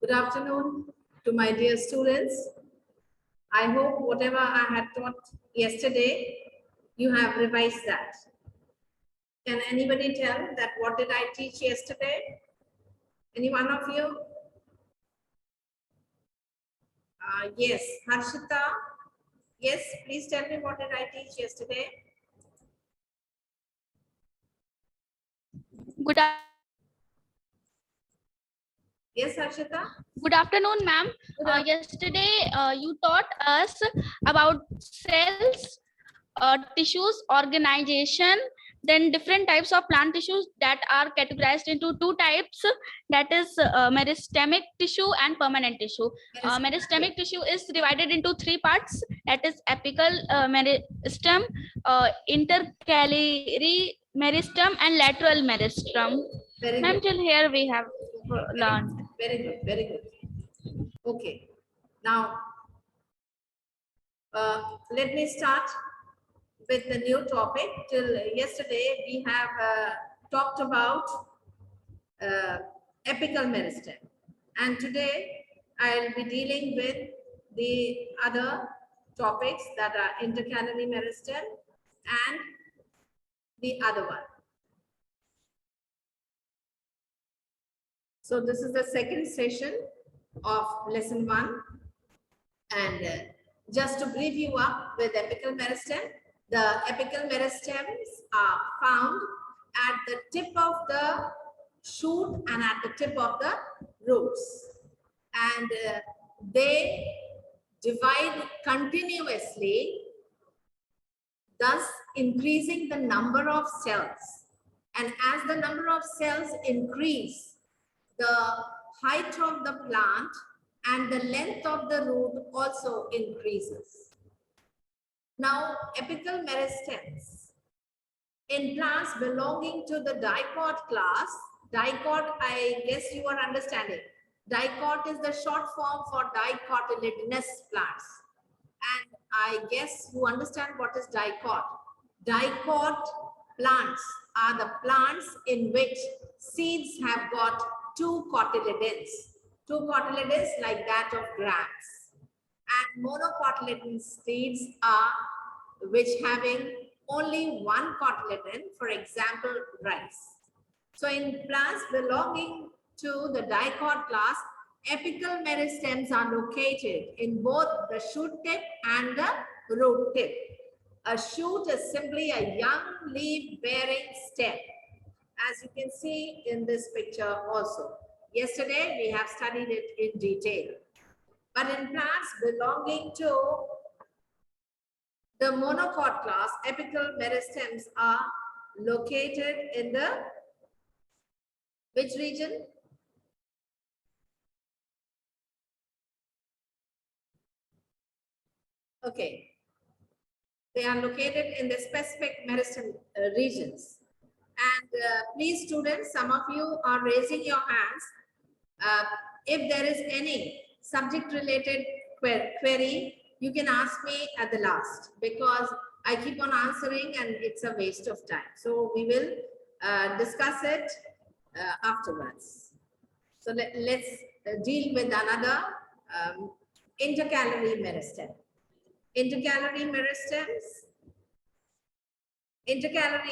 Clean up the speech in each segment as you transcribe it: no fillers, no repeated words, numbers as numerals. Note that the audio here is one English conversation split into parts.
Good afternoon to my dear students. I hope whatever I had taught yesterday, you have revised that. Can anybody tell that what did I teach yesterday? Any one of you? Yes, Harshita. Yes, please tell me what did I teach yesterday? Yes, Harshita. Good afternoon, ma'am. Yesterday, you taught us about cells, tissues, organization, then different types of plant tissues that are categorized into two types. That is meristemic tissue and permanent tissue. Meristemic tissue is divided into three parts. That is apical meristem, intercalary meristem, and lateral meristem. Ma'am, till here we have learned. Very good, very good. Okay, now let me start with the new topic. Till yesterday, we have talked about apical meristem, and today I'll be dealing with the other topics that are intercalary meristem and the other one. So this is the second session of lesson 1, and just to brief you up with apical meristem, the apical meristems are found at the tip of the shoot and at the tip of the roots, and they divide continuously, thus increasing the number of cells. And as the number of cells increase, the height of the plant and the length of the root also increases. Now, apical meristems in plants belonging to the dicot class, dicot, I guess you are understanding. Dicot is the short form for dicotyledonous plants. And I guess you understand what is dicot. Dicot plants are the plants in which seeds have got two cotyledons. Two cotyledons like that of grapes. And monocotyledon seeds are which having only one cotyledon, for example, rice. So in plants belonging to the dicot class, apical meristems are located in both the shoot tip and the root tip. A shoot is simply a young leaf bearing stem, as you can see in this picture also. Yesterday, we have studied it in detail. But in plants belonging to the monocot class, apical meristems are located in the which region? Okay. They are located in the specific meristem regions. And please, students, some of you are raising your hands. If there is any subject-related query, you can ask me at the last, because I keep on answering and it's a waste of time. So we will discuss it afterwards. So let's deal with another intercalary meristem. Intercalary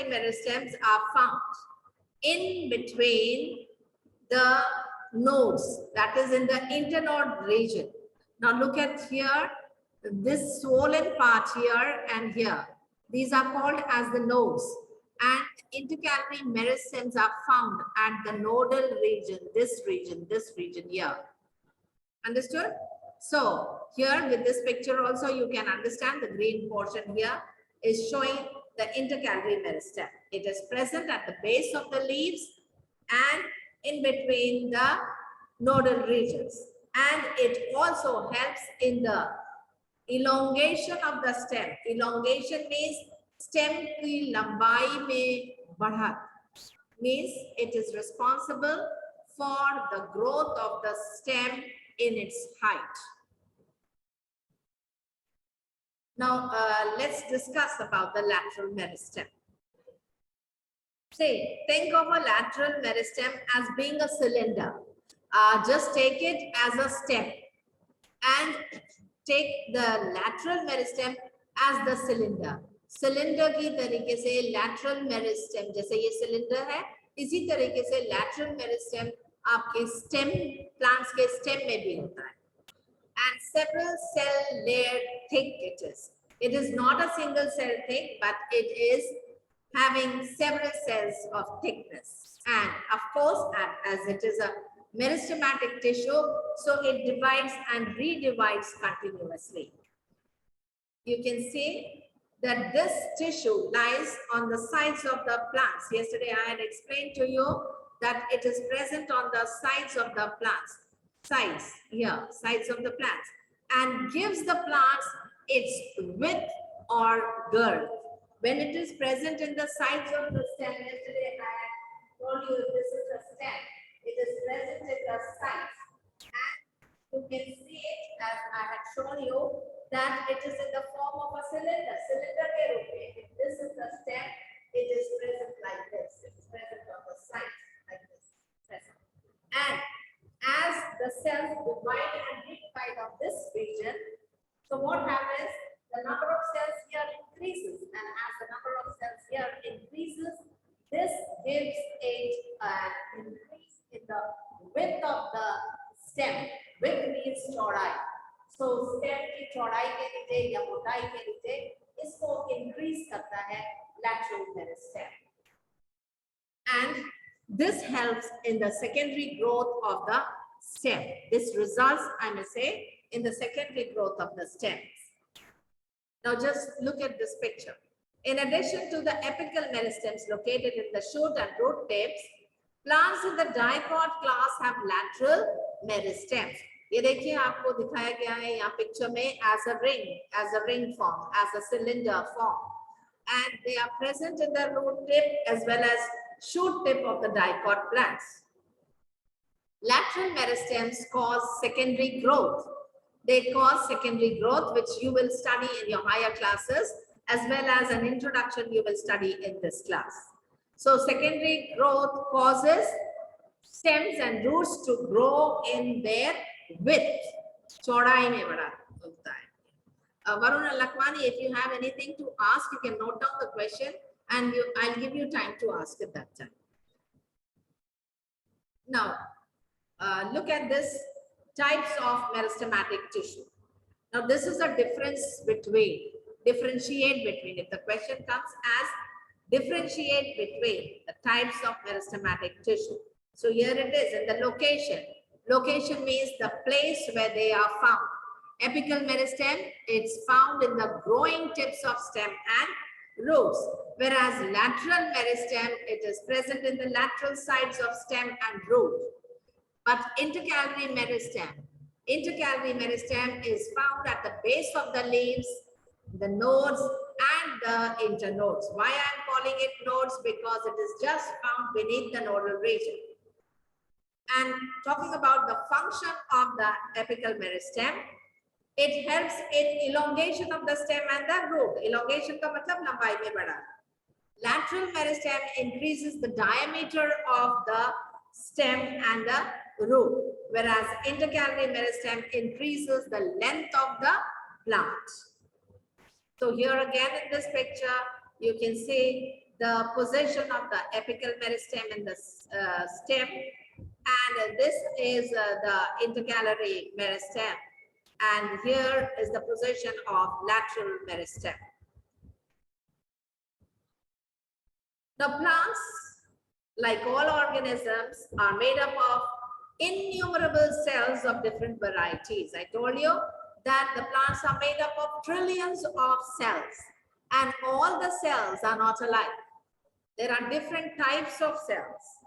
meristems are found in between the nodes, that is in the internode region. Now look at here, this swollen part here and here. These are called as the nodes, and intercalary meristems are found at the nodal region, this region here. Understood? So here with this picture also you can understand the green portion here is showing the intercalary meristem. It is present at the base of the leaves and in between the nodal regions. And it also helps in the elongation of the stem. Elongation means stem ki lambai mein badhat. Means it is responsible for the growth of the stem in its height. Now, let's discuss about the lateral meristem. Say, think of a lateral meristem as being a cylinder. just take it as a stem and take the lateral meristem as the cylinder. Cylinder की तरीके से lateral meristem, जैसे ये cylinder है, इसी तरीके से lateral meristem आपके stem, plants के stem में भी होता है. And several cell layered thick it is. It is not a single cell thick, but it is having several cells of thickness. And of course, as it is a meristematic tissue, so it divides and redivides continuously. You can see that this tissue lies on the sides of the plants. Yesterday, I had explained to you that it is present on the sides of the plants. Sides, here, sides of the plants, and gives the plants its width or girth. When it is present in the sides of the stem, yesterday I had told you this is the stem. It is present in the sides, and you can see it as I had shown you that it is in the form of a cylinder. Cylinder ke roop mein. If this is the stem, it is present like this. It is present on the sides like this. Present. And as the cells divide and redivide of this region, so what happens? The number of cells here increases, and as the number of cells here increases, this gives it an increase in the width of the stem. Width means चौड़ाई. So stem की चौड़ाई के नीचे या मोटाई के नीचे इसको increase करता है lateral meristem. And this helps in the secondary growth of the stem. This results, I may say, in the secondary growth of the stems. Now just look at this picture. In addition to the apical meristems located in the shoot and root tips, plants in the dicot class have lateral meristems. ये देखिए आपको दिखाया गया है यहाँ picture में as a ring form, as a cylinder form, and they are present in the root tip as well as shoot tip of the dicot plants. Lateral meristems cause secondary growth. They cause secondary growth, which you will study in your higher classes, as well as an introduction you will study in this class. So secondary growth causes stems and roots to grow in their width. चौड़ाई में बड़ा होता है. Varun and Lakwani, if you have anything to ask, you can note down the question and I'll give you time to ask at that time. Now, look at this types of meristematic tissue. Now, this is a differentiate between. If the question comes as differentiate between the types of meristematic tissue. So here it is in the location. Location means the place where they are found. Apical meristem, it's found in the growing tips of stem and roots. Whereas lateral meristem, it is present in the lateral sides of stem and root. But intercalary meristem is found at the base of the leaves, the nodes and the internodes. Why I am calling it nodes? Because it is just found beneath the nodal region. And talking about the function of the apical meristem, it helps in elongation of the stem and the root. Elongation का मतलब लंबाई में बढ़ा. Lateral meristem increases the diameter of the stem and the root, whereas intercalary meristem increases the length of the plant. So here again in this picture, you can see the position of the apical meristem in the stem, and this is the intercalary meristem, and here is the position of lateral meristem. The plants, like all organisms, are made up of innumerable cells of different varieties. I told you that the plants are made up of trillions of cells, and all the cells are not alike. There are different types of cells,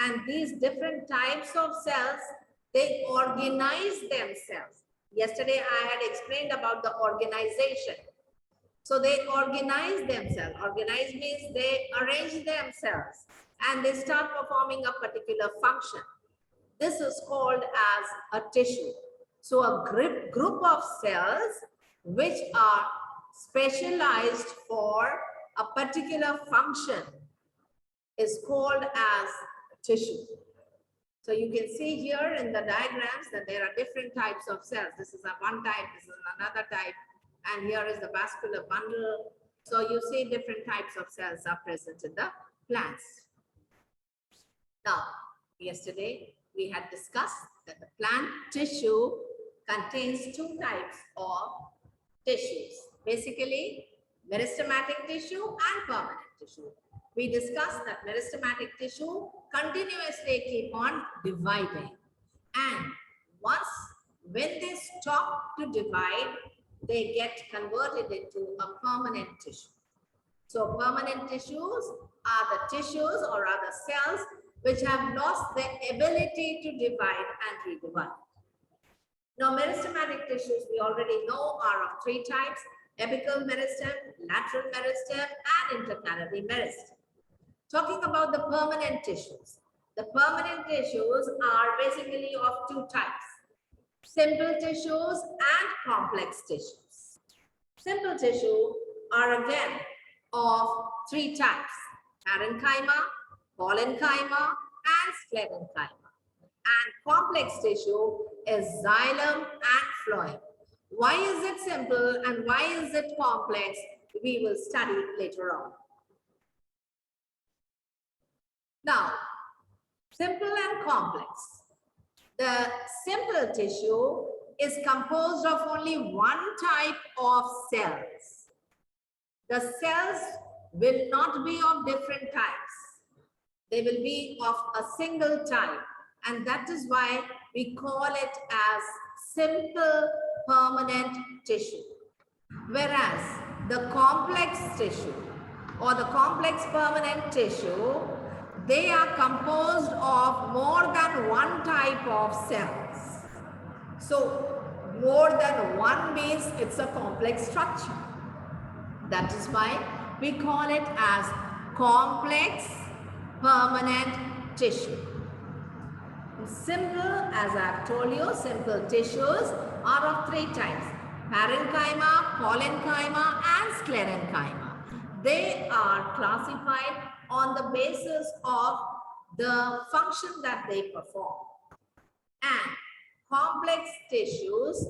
and these different types of cells, they organize themselves. Yesterday I had explained about the organization. So they organize themselves. Organize means they arrange themselves and they start performing a particular function. This is called as a tissue. So a group of cells which are specialized for a particular function is called as tissue. So you can see here in the diagrams that there are different types of cells. This is a one type, this is another type, and here is the vascular bundle. So you see different types of cells are present in the plants. Now, yesterday we had discussed that the plant tissue contains two types of tissues, basically meristematic tissue and permanent tissue. We discussed that meristematic tissue continuously keep on dividing, and when they stop to divide, they get converted into a permanent tissue. So permanent tissues are the tissues or are the cells which have lost their ability to divide and redivide. Now, meristematic tissues we already know are of three types: apical meristem, lateral meristem, and intercalary meristem. Talking about the permanent tissues, the permanent tissues are basically of two types: simple tissues and complex tissues. Simple tissue are again of three types: parenchyma, parenchyma, and sclerenchyma. And complex tissue is xylem and phloem. Why is it simple and why is it complex? We will study later on. Now, simple and complex. The simple tissue is composed of only one type of cells. The cells will not be of different types. They will be of a single type, and that is why we call it as simple permanent tissue. Whereas the complex tissue or the complex permanent tissue, they are composed of more than one type of cells. So more than one means it's a complex structure. That is why we call it as complex permanent tissue. Simple, as I've told you, simple tissues are of three types: parenchyma, parenchyma, and sclerenchyma. They are classified on the basis of the function that they perform. And complex tissues,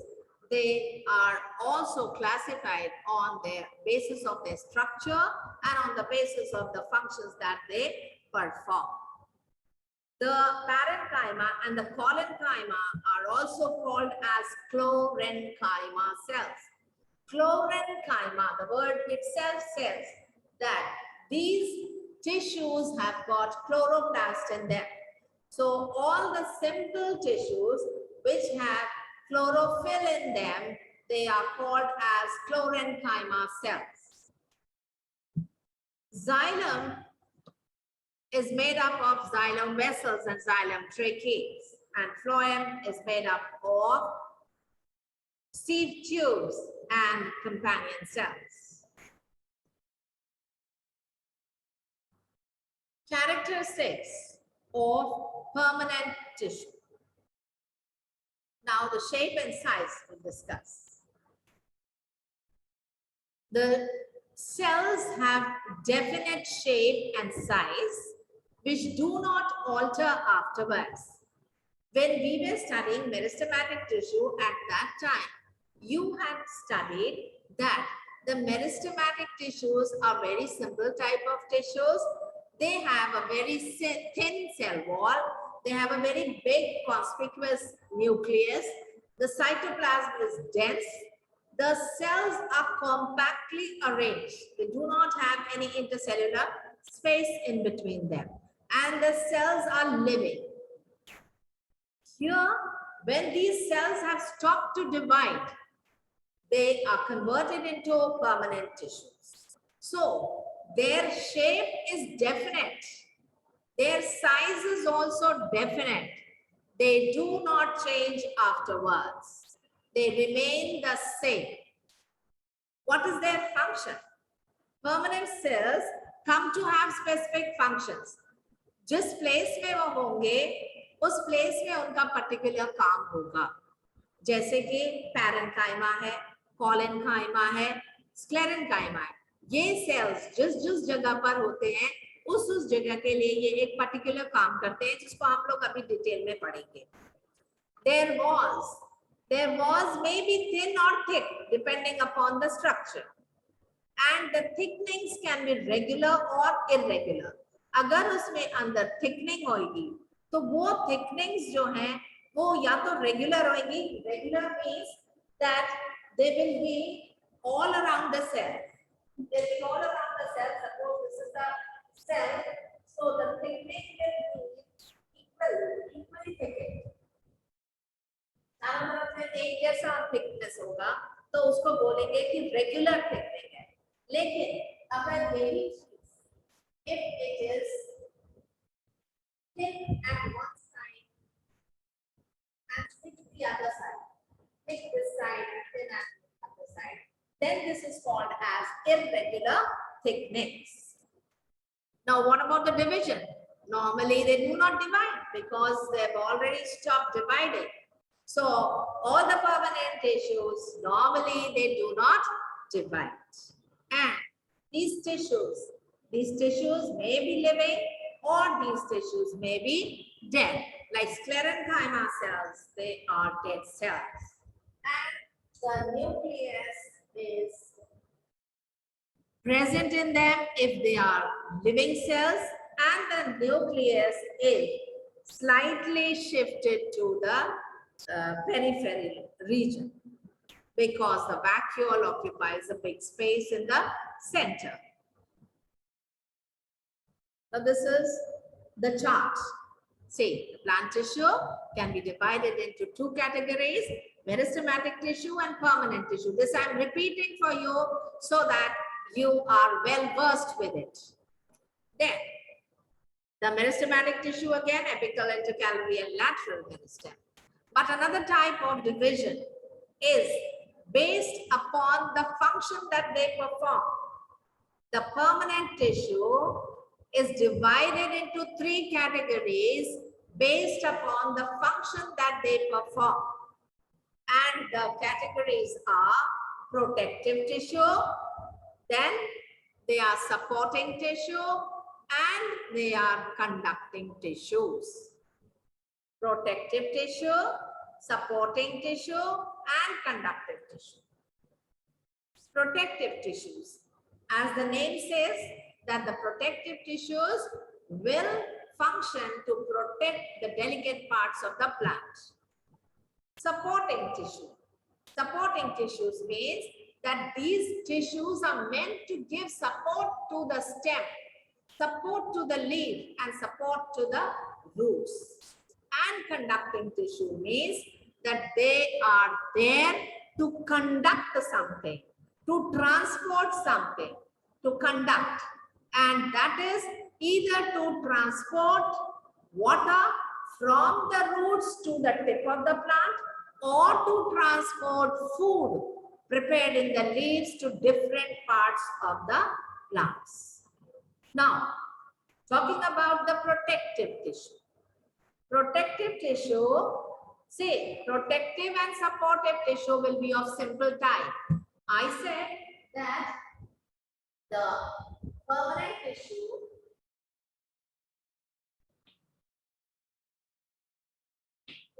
they are also classified on the basis of their structure and on the basis of the functions that they perform. The parenchyma and the parenchyma are also called as chlorenchyma cells. Chlorenchyma, the word itself says that these tissues have got chloroplast in them. So all the simple tissues which have chlorophyll in them, they are called as chlorenchyma cells. Xylem is made up of xylem vessels and xylem tracheates, and phloem is made up of sieve tubes and companion cells. Characteristics of permanent tissue. Now the shape and size we'll discuss. The cells have definite shape and size which do not alter afterwards. When we were studying meristematic tissue at that time, you had studied that the meristematic tissues are very simple type of tissues. They have a very thin cell wall. They have a very big conspicuous nucleus. The cytoplasm is dense. The cells are compactly arranged. They do not have any intercellular space in between them. And the cells are living. Here, when these cells have stopped to divide, they are converted into permanent tissues. So, their shape is definite. Their size is also definite. They do not change afterwards. They remain the same. What is their function? Permanent cells come to have specific functions. जिस place में वो होंगे उस place में उनका particular काम होगा. जैसे कि पैरेन्काइमा है, कॉलेन्काइमा है, स्क्लेरेन्काइमा है. ये सेल्स जिस जिस जगह पर होते हैं उस जगह के लिए ये एक पर्टिकुलर काम करते हैं जिसको हम लोग अभी डिटेल में पढ़ेंगे. Their walls may be thin or thick depending upon the structure, and the thicknings can be regular or irregular. अगर उसमें अंदर थिकनिंग होगी तो वो थिकनिंग्स जो हैं वो या तो रेगुलर होंगी. Regular means that they will be all around the cell. They will be all around the cell. Suppose this is the cell, so the thickness will be equally thickened. चारों तरफ से एक जैसा थिकनेस होगा तो उसको बोलेंगे कि रेगुलर थिकनिंग है. लेकिन अगर यही चीज if it is thin at one side and thick the other side, thick this side and thin at the other side, then this is called as irregular thickness. Now what about the division? Normally they do not divide because they've already stopped dividing. So all the permanent tissues, normally they do not divide. And these tissues may be living or these tissues may be dead. Like sclerenchyma cells, they are dead cells. And the nucleus is present in them if they are living cells, and the nucleus is slightly shifted to the peripheral region because the vacuole occupies a big space in the center. Now this is the chart. See, the plant tissue can be divided into two categories: meristematic tissue and permanent tissue. This I am repeating for you so that you are well versed with it. Then the meristematic tissue again, apical, intercalary and lateral meristem. But another type of division is based upon the function that they perform. The permanent tissue is divided into three categories based upon the function that they perform. And the categories are protective tissue, then they are supporting tissue, and they are conducting tissues. Protective tissue, supporting tissue, and conductive tissue. Protective tissues. As the name says, that the protective tissues will function to protect the delicate parts of the plant. Supporting tissue. Supporting tissues means that these tissues are meant to give support to the stem, support to the leaf, and support to the roots. And conducting tissue means that they are there to conduct something, to transport something, to conduct. And that is either to transport water from the roots to the tip of the plant, or to transport food prepared in the leaves to different parts of the plants. Now, talking about the protective tissue. Protective tissue, say protective and supportive tissue will be of simple type. I said that the permanent tissue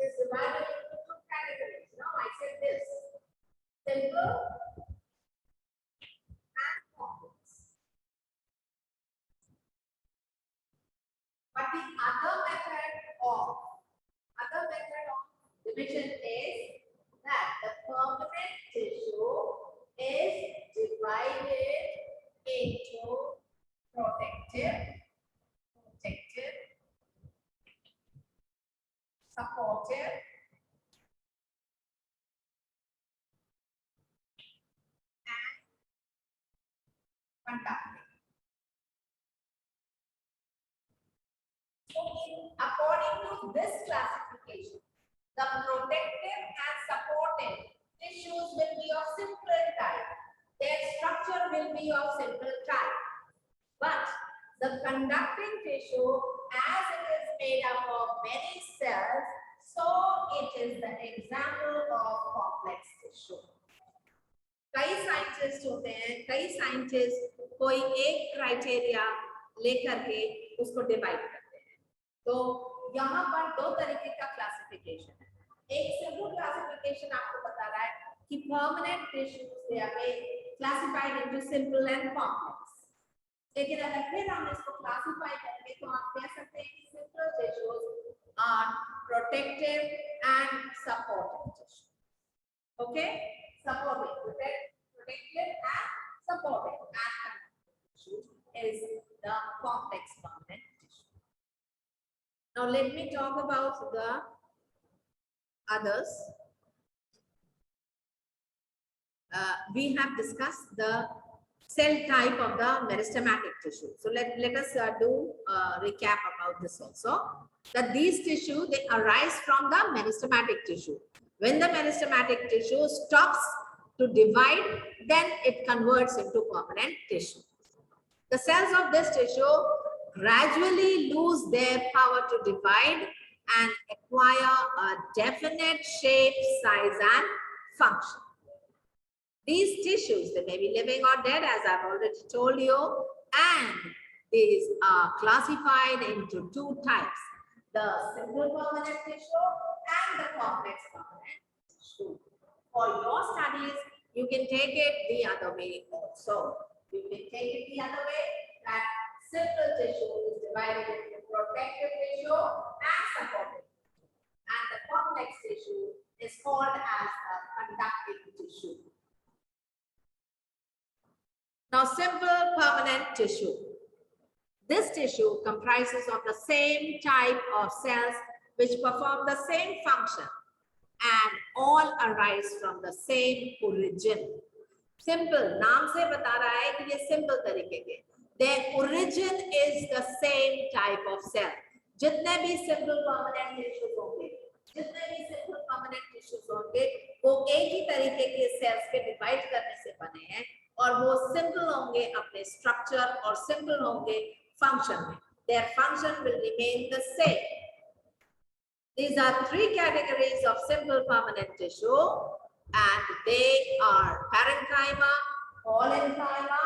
is divided into two categories. Now I said this: simple and complex. But the other method of division is that the permanent tissue is divided into protective, supportive, and conductive. So, according to this classification, the protective and supportive tissues will be of simple type. Their structure will be of simple type. But the conducting tissue, as it is made up of many cells, so it is the example of complex tissue. कई scientist होते हैं, कई scientist कोई एक criteria लेकर के उसको divide करते हैं। तो यहाँ पर दो तरीके का क्लासिफिकेशन है। एक सिंपल क्लासिफिकेशन आपको बता रहा है कि permanent tissues they are classified into simple and complex. लेकिन अगर फिर हम इसको क्लासिफाई करेंगे तो आप कह सकते हैं कि simple tissues are protective and supportive tissue. Okay, supportive, protective and supportive, and tissue is the complex permanent tissue. Now let me talk about the others. We have discussed the cell type of the meristematic tissue. So let us do a recap about this also. That these tissue, they arise from the meristematic tissue. When the meristematic tissue stops to divide, then it converts into permanent tissue. The cells of this tissue gradually lose their power to divide and acquire a definite shape, size, and function. These tissues, they may be living or dead, as I've already told you, and these are classified into two types: the simple permanent tissue and the complex permanent tissue. For your studies, you can take it the other way also. You can take it the other way, that simple tissue is divided into protective tissue and supportive. And the complex tissue is called as the conductive tissue. Now, simple permanent tissue. This tissue comprises of the same type of cells which perform the same function and all arise from the same origin. Simple, नाम से बता रहा है कि ये simple तरीके के. Their origin is the same type of cell. जितने भी simple permanent tissues होंगे, वो एक ही तरीके के cells के divide करने से बने हैं और वो simple होंगे अपने structure और simple होंगे function में. Their function will remain the same. These are three categories of simple permanent tissue, and they are parenchyma, parenchyma,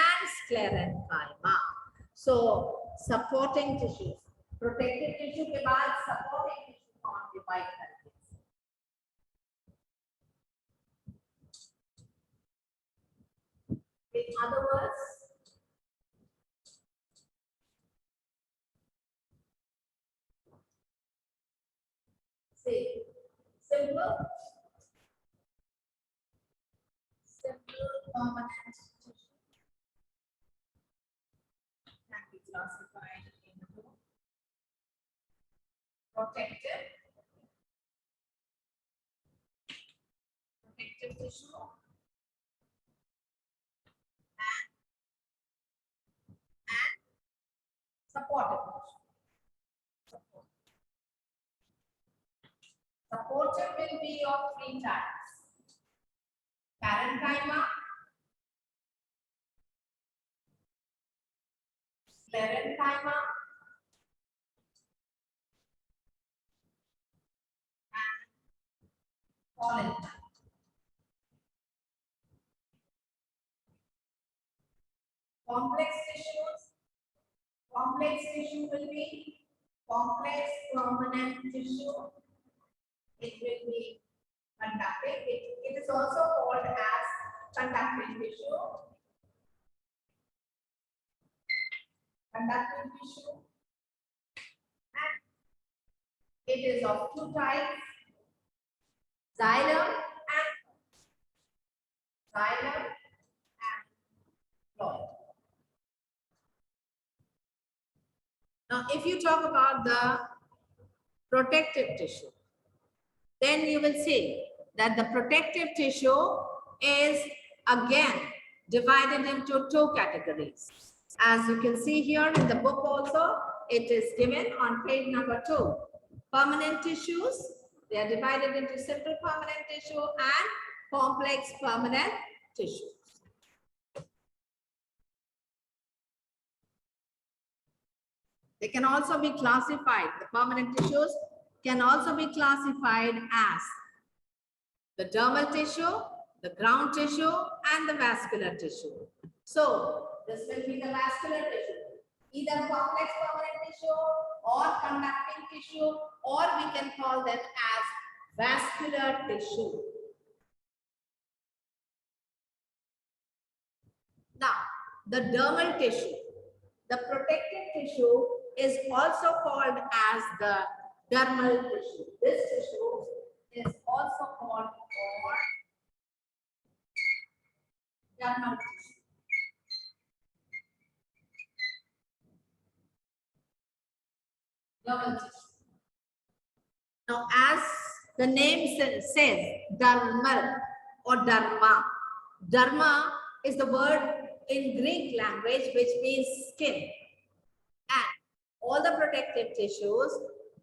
and sclerenchyma. So, supporting tissues, protective tissue के बाद supporting tissue को हम divide करेंगे. In other words, say simple permanent tissue can be classified into protective tissue and supportive tissue. Supportive will be of three types: parenchyma, sclerenchyma, and parenchyma. Complex tissue will be complex permanent tissue. It will be conductive. It is also called as conductive tissue. Conductive tissue. And it is of two types: xylem and phloem. Now, if you talk about the protective tissue, then you will see that the protective tissue is again divided into two categories. As you can see here in the book also, it is given on page number 2. Permanent tissues, they are divided into simple permanent tissue and complex permanent tissues. They can also be classified, the permanent tissues can also be classified as the dermal tissue, the ground tissue, and the vascular tissue. So, this will be the vascular tissue. either complex permanent tissue or conducting tissue, or we can call them as vascular tissue. Now, the dermal tissue, the protective tissue is also called as the dermal tissue. This tissue is also called dermal tissue. Dermal tissue. Now, as the name says, dermal or dharma. Dharma is the word in Greek language which means skin. And all the protective tissues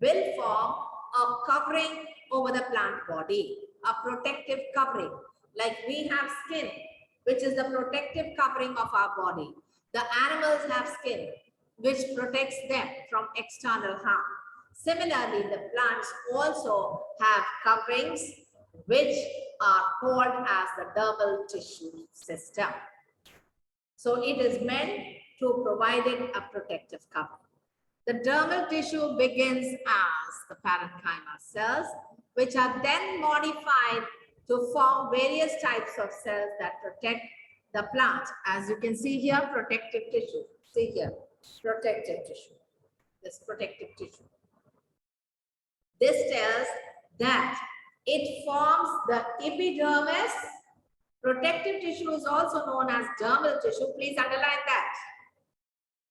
will form a covering over the plant body, a protective covering. Like we have skin, which is the protective covering of our body. The animals have skin, which protects them from external harm. Similarly, the plants also have coverings, which are called as the dermal tissue system. So it is meant to provide it a protective cover. The dermal tissue begins as the parenchyma cells, which are then modified to form various types of cells that protect the plant. As you can see here, protective tissue. See here, protective tissue. This protective tissue. This tells that it forms the epidermis. Protective tissue is also known as dermal tissue. Please underline that.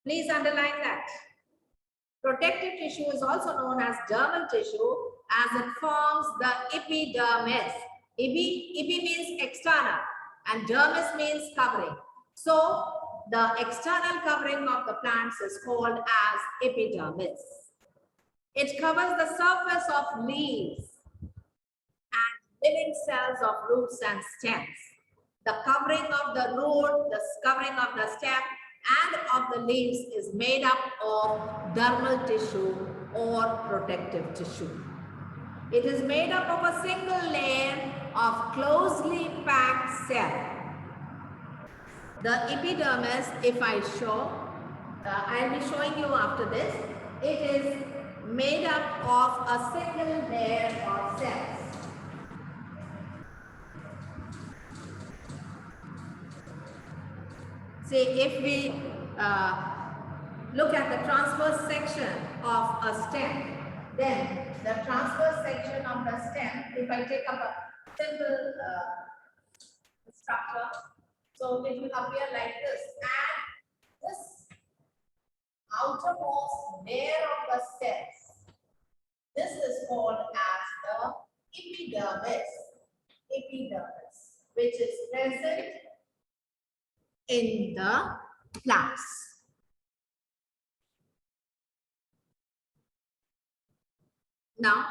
Please underline that. Protective tissue is also known as dermal tissue as it forms the epidermis. Epi means external and dermis means covering. So the external covering of the plants is called as epidermis. It covers the surface of leaves and living cells of roots and stems. The covering of the root, the covering of the stem, and of the leaves is made up of dermal tissue or protective tissue. It is made up of a single layer of closely packed cell. The epidermis, if I show, I'll be showing you after this, it is made up of a single layer of cells. Say if we look at the transverse section of a stem, then the transverse section of the stem, if I take up a simple structure, so it will appear like this, and this outermost layer of the cells, this is called as the epidermis, which is present in the plants. Now,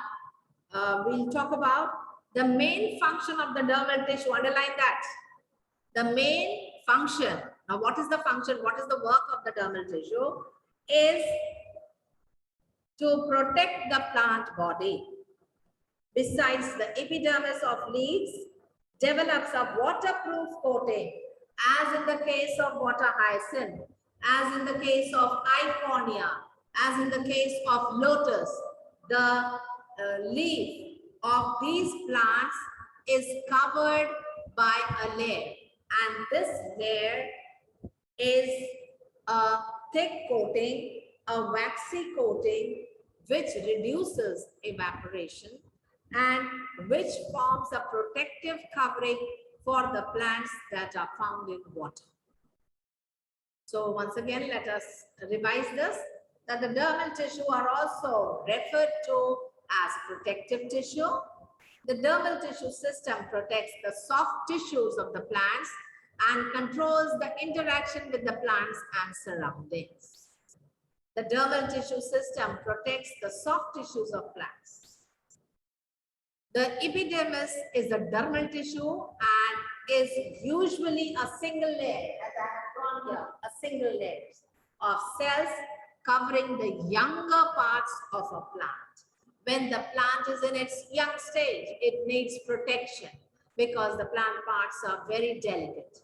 we'll talk about the main function of the dermal tissue. Underline that. The main function. Now, what is the function? What is the work of the dermal tissue? Is to protect the plant body. Besides, the epidermis of leaves develops a waterproof coating, as in the case of water hyacinth, as in the case of Iponia, as in the case of lotus. The leaf of these plants is covered by a layer, and this layer is a thick coating, a waxy coating, which reduces evaporation and which forms a protective covering for the plants that are found in water. So once again, let us revise this, that the dermal tissue are also referred to as protective tissue. The dermal tissue system protects the soft tissues of the plants and controls the interaction with the plants and surroundings. The dermal tissue system protects the soft tissues of plants. The epidermis is the dermal tissue and is usually a single layer, as I have drawn here, a single layer of cells covering the younger parts of a plant. When the plant is in its young stage, it needs protection because the plant parts are very delicate.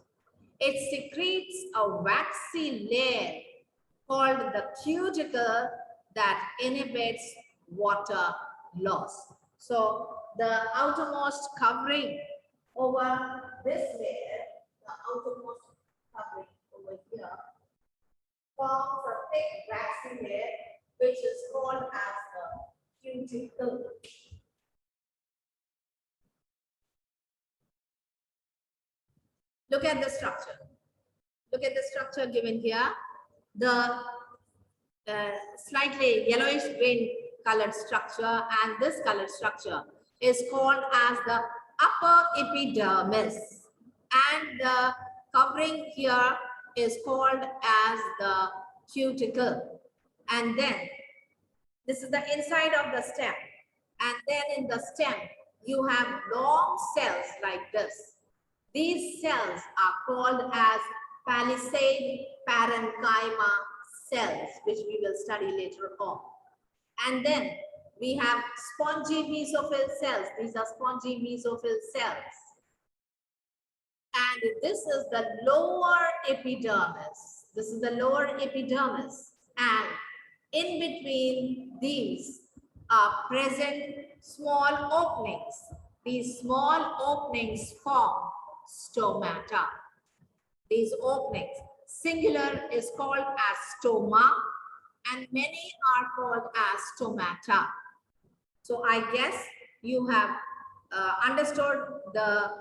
It secretes a waxy layer called the cuticle that inhibits water loss. So the outermost covering over this layer, the outermost covering over here, forms a thick waxy layer which is called as the cuticle. Look at the structure. Look at the structure given here. The slightly yellowish green colored structure and this colored structure is called as the upper epidermis, and the covering here is called as the cuticle. And then this is the inside of the stem, and then in the stem you have long cells like this. These cells are called as palisade parenchyma cells, which we will study later on. And then we have spongy mesophyll cells. These are spongy mesophyll cells. And this is the lower epidermis. This is the lower epidermis. And in between these are present small openings. These small openings form stomata. These openings, singular is called as stoma, and many are called as stomata. So I guess you have understood the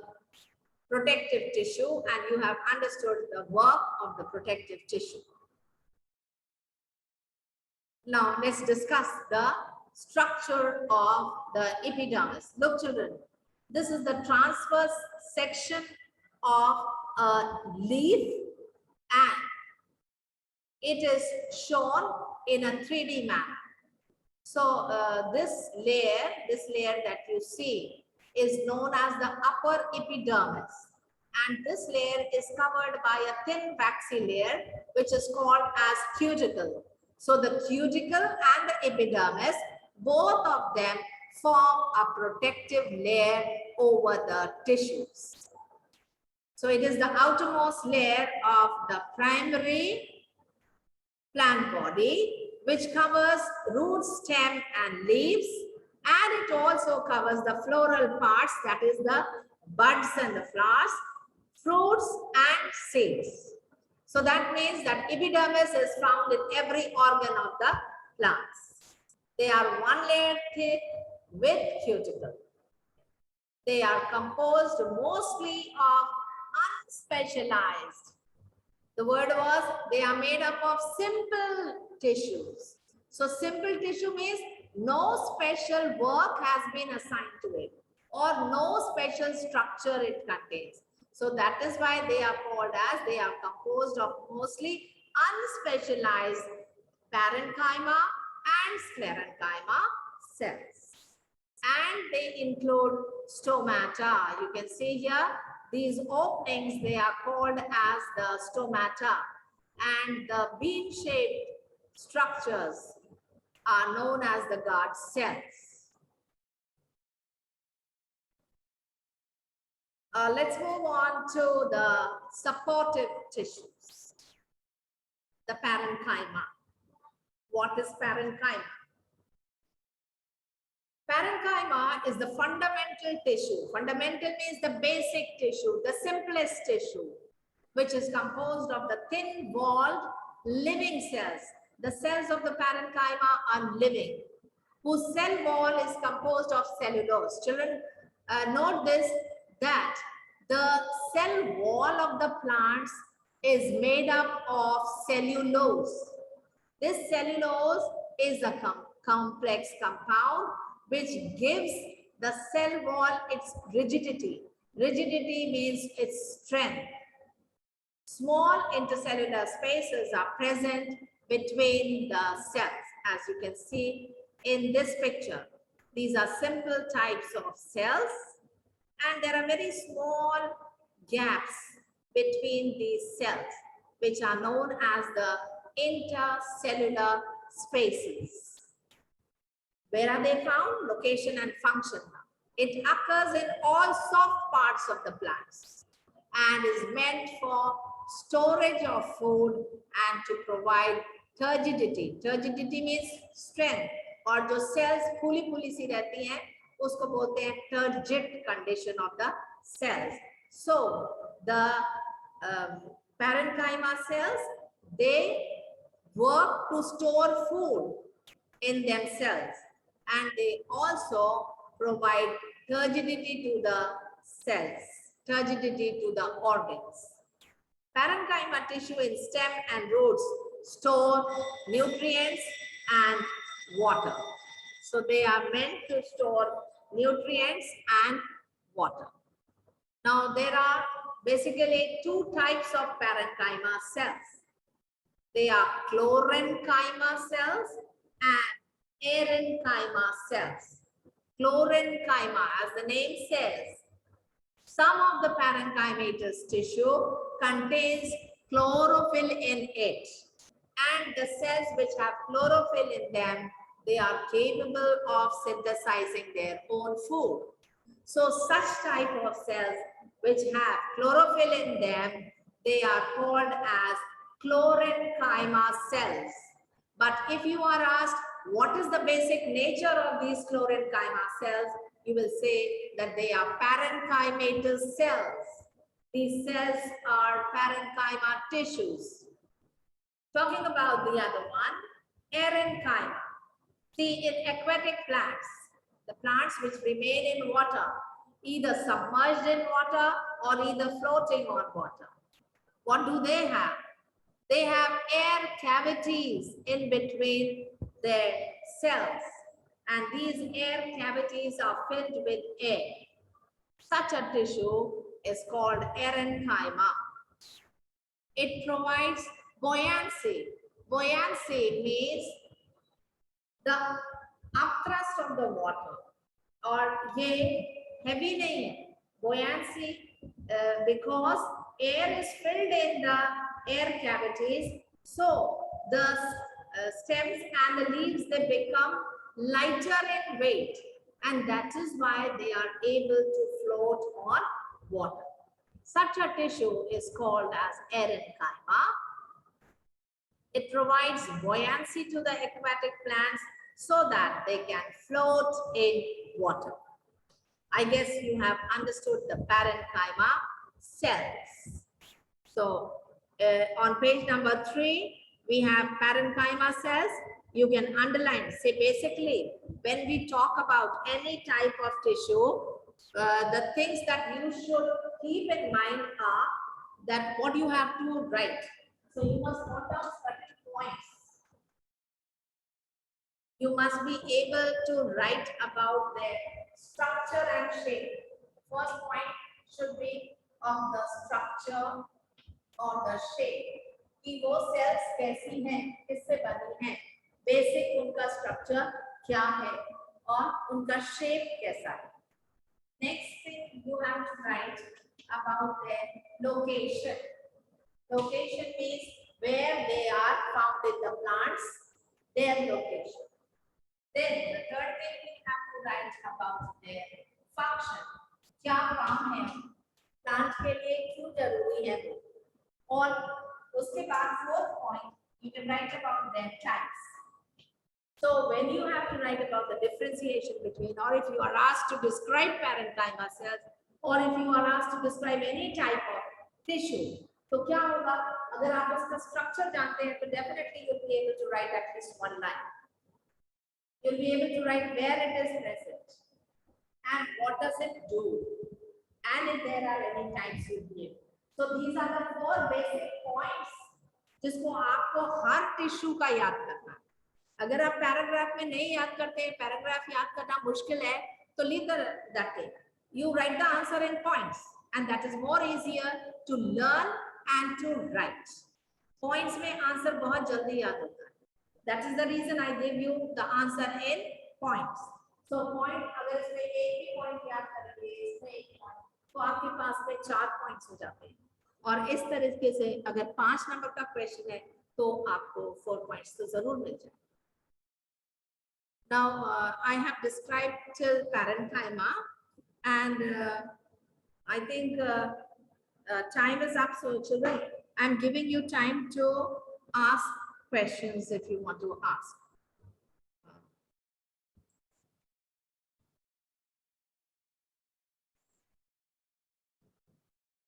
protective tissue and you have understood the work of the protective tissue. Now let's discuss the structure of the epidermis. Look children, this is the transverse section of a leaf and it is shown in a 3D manner. So this layer that you see is known as the upper epidermis, and this layer is covered by a thin waxy layer which is called as cuticle. So the cuticle and the epidermis, both of them form a protective layer over the tissues. So it is the outermost layer of the primary plant body, which covers root, stem, and leaves, and it also covers the floral parts, that is the buds and the flowers, fruits and seeds. So that means that epidermis is found in every organ of the plants. They are one layer thick with cuticle. They are composed mostly of unspecialized. The word was they are made up of simple tissues. So simple tissue means no special work has been assigned to it or no special structure it contains. So that is why they are called as, they are composed of mostly unspecialized parenchyma and sclerenchyma cells. And they include stomata. You can see here, these openings, they are called as the stomata. And the bean-shaped structures are known as the guard cells. Let's move on to the supportive tissues, the parenchyma. What is parenchyma? Parenchyma is the fundamental tissue. Fundamental means the basic tissue, the simplest tissue, which is composed of the thin-walled living cells. The cells of the parenchyma are living, whose cell wall is composed of cellulose. Children, note this, that the cell wall of the plants is made up of cellulose. This cellulose is a complex compound which gives the cell wall its rigidity. Rigidity means its strength. Small intercellular spaces are present between the cells, as you can see in this picture. These are simple types of cells, and there are very small gaps between these cells, which are known as the intercellular spaces. Where are they found? Location and function. It occurs in all soft parts of the plants and is meant for storage of food and to provide turgidity. Turgidity means strength. और जो cells फूली सी रहती हैं उसको बोलते हैं turgid condition of the cells. So the parenchyma cells, they work to store food in themselves, and they also provide turgidity to the cells, turgidity to the organs. Parenchyma tissue in stem and roots store nutrients and water. So they are meant to store nutrients and water. Now there are basically two types of parenchyma cells. They are chlorenchyma cells and parenchyma cells. Chlorenchyma, as the name says, some of the parenchymatous tissue contains chlorophyll in it, and the cells which have chlorophyll in them, they are capable of synthesizing their own food. So such type of cells which have chlorophyll in them, they are called as chlorenchyma cells. But if you are asked what is the basic nature of these chlorenchyma cells, you will say that they are parenchymatous cells. These cells are parenchyma tissues. Talking about the other one, parenchyma. See, in aquatic plants, the plants which remain in water, either submerged in water or either floating on water, what do they have? They have air cavities in between their cells, and these air cavities are filled with air. Such a tissue is called parenchyma. It provides buoyancy. Buoyancy means the upthrust of the water, और ये heavy नहीं है. Buoyancy because air is filled in the air cavities, so the stems and the leaves, they become lighter in weight, and that is why they are able to float on water. Such a tissue is called as parenchyma. It provides buoyancy to the aquatic plants so that they can float in water. I guess you have understood the parenchyma cells. So on page number 3, we have parenchyma cells. You can underline, say basically, when we talk about any type of tissue, the things that you should keep in mind are that what you have to write. So you must note down certain points. You must be able to write about their structure and shape. First point should be on the structure or the shape. कि वो cells कैसी हैं, किससे बनी हैं, basic उनका structure क्या है और उनका shape कैसा है. Next thing you have to write about their location. Location means where they are found in the plants, their location. Then the third thing we have to write about their function. क्या काम है, plant के लिए क्यों जरूरी है वो, और उसके बाद fourth point you can write about their types. So when you have to write about the differentiation between, or if you are asked to describe parenchyma cells, or if you are asked to describe any type of tissue, तो क्या होगा, अगर आप उसका structure जानते हैं तो definitely you'll be able to write at least one line. You'll be able to write where it is present and what does it do, and if there are any types you'll be able. So these are the 4 basic points जिसको आपको हर tissue का याद करना है. अगर आप paragraph में नहीं याद करते हैं, पैराग्राफ याद करना मुश्किल है, तो leave that thing. You write the answer in points, and that is more easier to learn and to write. Points में answer बहुत जल्दी याद होता है. That is the reason I gave you the answer in points. So point, अगर इसमें एक भी point याद करेंगे, इसमें एक point, तो आपके पास में 4 points हो जाते हैं. और इस तरीके से अगर 5 नंबर का क्वेश्चन है तो आपको 4 points तो जरूर मिल जाए. Now I have described till parenchyma, and I think time is up. So children, I'm giving you time to ask questions if you want to ask.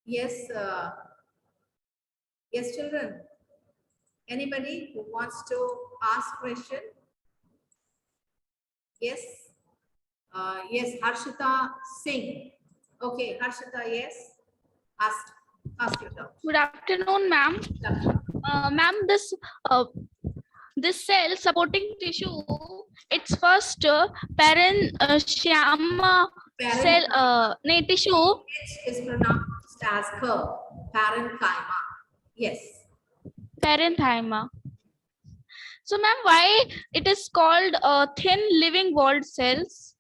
Yes, yes, children. Anybody who wants to ask question? Yes. Yes, Harshita Singh. Okay, Harshita, yes. Ask your doubt. Good afternoon, ma'am. Ma'am, this cell supporting tissue, its first parenchyma cell tissue. H is pronounced as curve. Parenchyma. Yes. Parenchyma. So, ma'am, why it is called thin living walled cells?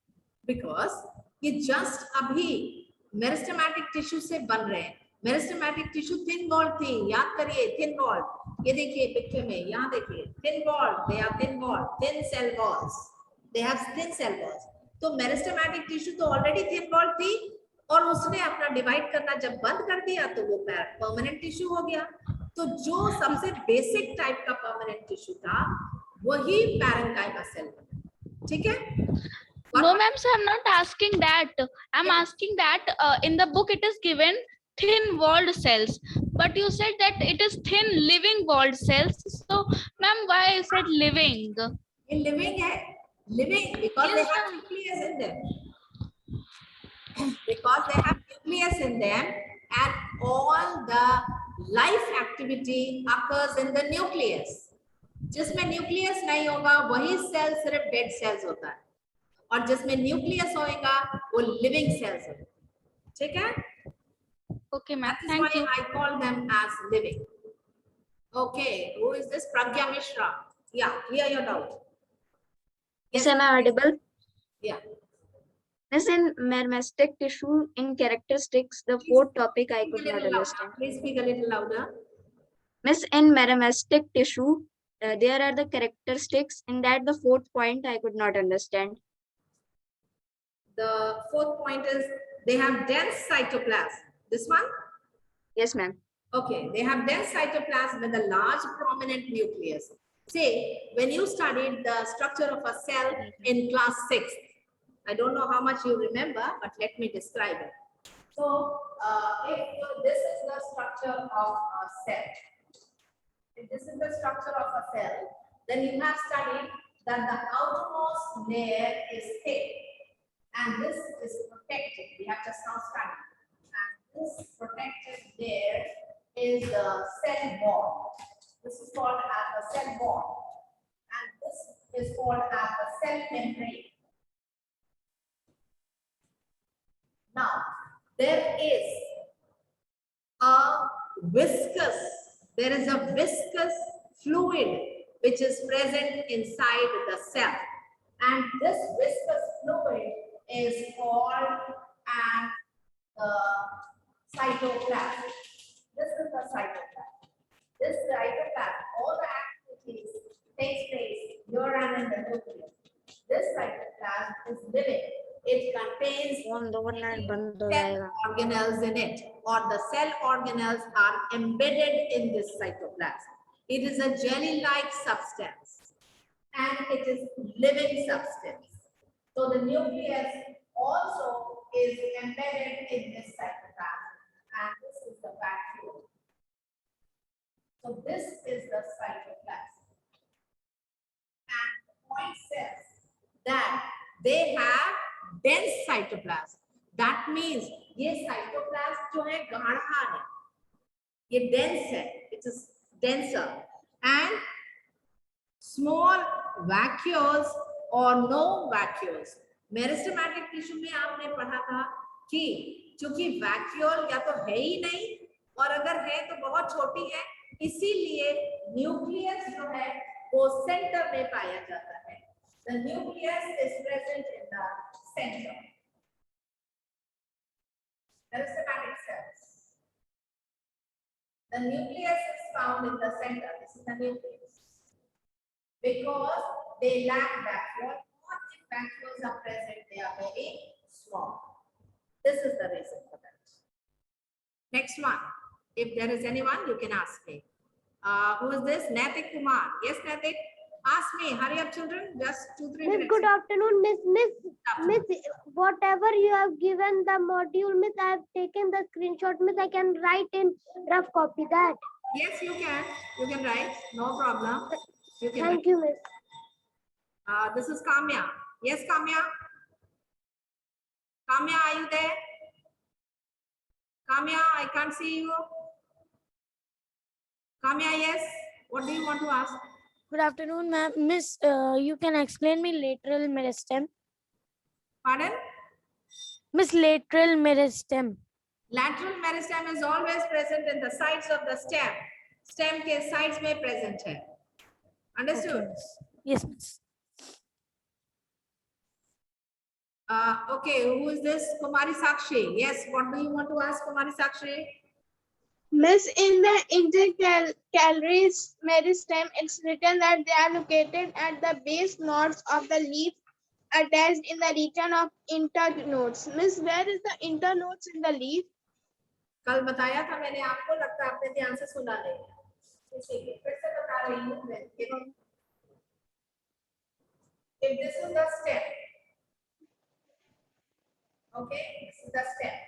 Because ये just अभी meristematic tissue से बन रहे हैं. Meristematic tissue thin wall थी, याद करिए thin wall. ये देखिए पिक्चर में, यहाँ देखिए thin wall, they are thin wall, thin cell walls, they have thin cell walls. तो मेरिस्टेमेटिक टिश्यू तो ऑलरेडी थिन वॉल थी और उसने अपना डिवाइड करना जब बंद कर दिया तो वो परमानेंट टिश्यू हो गया. तो जो सबसे बेसिक टाइप का परमानेंट टिश्यू था वही पैरेन्काइमा सेल बना. ठीक है? No, ma'am, so I'm not asking that. I'm asking that in the book it is given thin walled cells, but you said that it is thin living walled cells. So, ma'am, why you said living? ये living है, living because Yes, they have ma'am. nucleus in them. Because they have nucleus in them, and all the life activity occurs in the nucleus. जिसमें nucleus नहीं होगा वही cell सिर्फ dead cells होता है, और जिसमें nucleus होएगा वो living cells होगा. ठीक है? Okay, ma'am. That is Thank why you. I call them as living. Okay, who is this? Pragya Mishra. Yeah, clear your doubt. Yes, am I audible? Yeah. Miss, in mermastic tissue in characteristics, the fourth topic I could not understand. Please speak a little louder. Miss, in mermastic tissue, there are the characteristics. In that, the fourth point I could not understand. The fourth point is they have dense cytoplasm. This one? Yes, ma'am. Okay, they have dense cytoplasm with a large prominent nucleus. Say, when you studied the structure of a cell in class 6, I don't know how much you remember, but let me describe it. So, if this is the structure of a cell, if this is the structure of a cell, then you have studied that the outermost layer is thick and this is protected. We have just now studied. And this protected layer is the cell wall. This is called as the cell wall. And this is called as the cell membrane. Now, there is a viscous fluid which is present inside the cell. And this viscous fluid is called as the cytoplasm. This is the cytoplasm. This cytoplasm, all the activities takes place here and in the nucleus. This cytoplasm is living. It contains cell organelles in it, or the cell organelles are embedded in this cytoplasm. It is a jelly-like substance and it is living substance. So the nucleus also is embedded in this cytoplasm, and this is the vacuole. So this is the cytoplasm. And the point says that they have dense cytoplasm. That means ये cytoplasm जो है गाढ़ा है, ये dense है, it is denser, and small vacuoles or no vacuoles. Meristematic tissue में आपने पढ़ा था कि चूंकि वैक्यूल या तो है ही नहीं और अगर है तो बहुत छोटी है, इसीलिए न्यूक्लियस जो है वो सेंटर में पाया जाता है. The nucleus is present in the center. Meristematic cells. The nucleus is found in the center. This is the nucleus. Because they lack vacuole, or if vacuoles are present, they are very small. This is the reason for that. Next one. If there is anyone, you can ask me. Who is this? Natik Kumar. Yes, Natik. Ask me. Hurry up, children. Just 2-3 Miss, minutes. good afternoon, Miss. Afternoon. Miss, whatever you have given the module, Miss, I have taken the screenshot, Miss. I can write in rough copy that. Yes, you can. You can write. No problem. You can. Thank you, Miss. This is Kamya. Yes, Kamya. Kamya, are you there? Kamya, I can't see you. Kamya, yes. What do you want to ask? Good afternoon, ma'am. Miss, you can explain me lateral meristem. Pardon? Miss, lateral meristem. Lateral meristem is always present in the sides of the stem. Stem के sides में present है. Understood? Yes, Miss. Okay, who is this? Kumari Sakshi. Yes, what do you want to ask, Kumari Sakshi? Miss, in the intercalaris meristem, it's written that they are located at the base nodes of the leaf attached in the region of internodes. Miss, where is the internodes in the leaf? कल बताया था मैंने आपको, लगता है आपने ध्यान से सुना नहीं. इसीलिए फिर से बता रही हूँ मैं. If this is the stem, okay, this is the stem,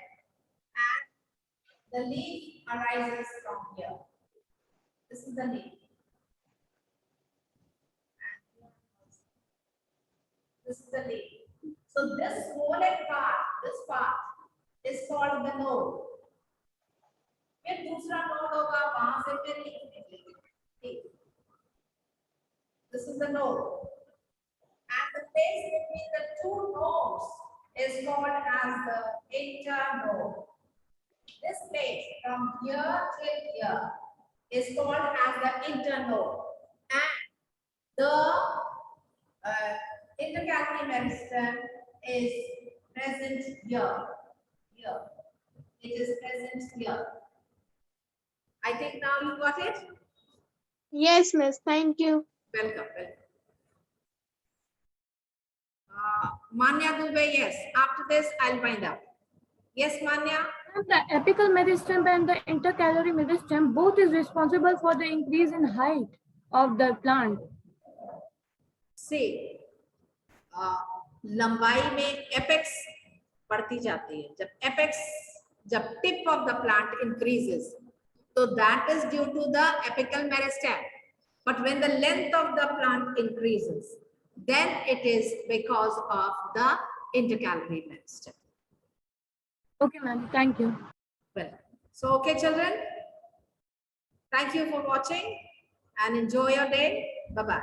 and the leaf arises from here. This is the leaf. And this is the leaf. So this swollen part, this part, is called the node. फिर दूसरा node होगा, वहां से फिर leaf निकलेगी. This is the node. And the space between the two nodes is called as the internode. This place from here till here is called as the internode. And the intercalary meristem is present here. Here. It is present here. I think now you got it? Yes, Miss. Thank you. Welcome, welcome. Manya Dubey, yes. After this, I'll find out. Yes, Manya? The apical meristem and the intercalary meristem both is responsible for the increase in height of the plant. See, लंबाई में apex बढ़ती जाती है. जब tip of the plant increases, so that is due to the apical meristem. But when the length of the plant increases, then it is because of the intercalary meristem. Okay, ma'am. Thank you. Well, so okay, children. Thank you for watching and enjoy your day. Bye-bye.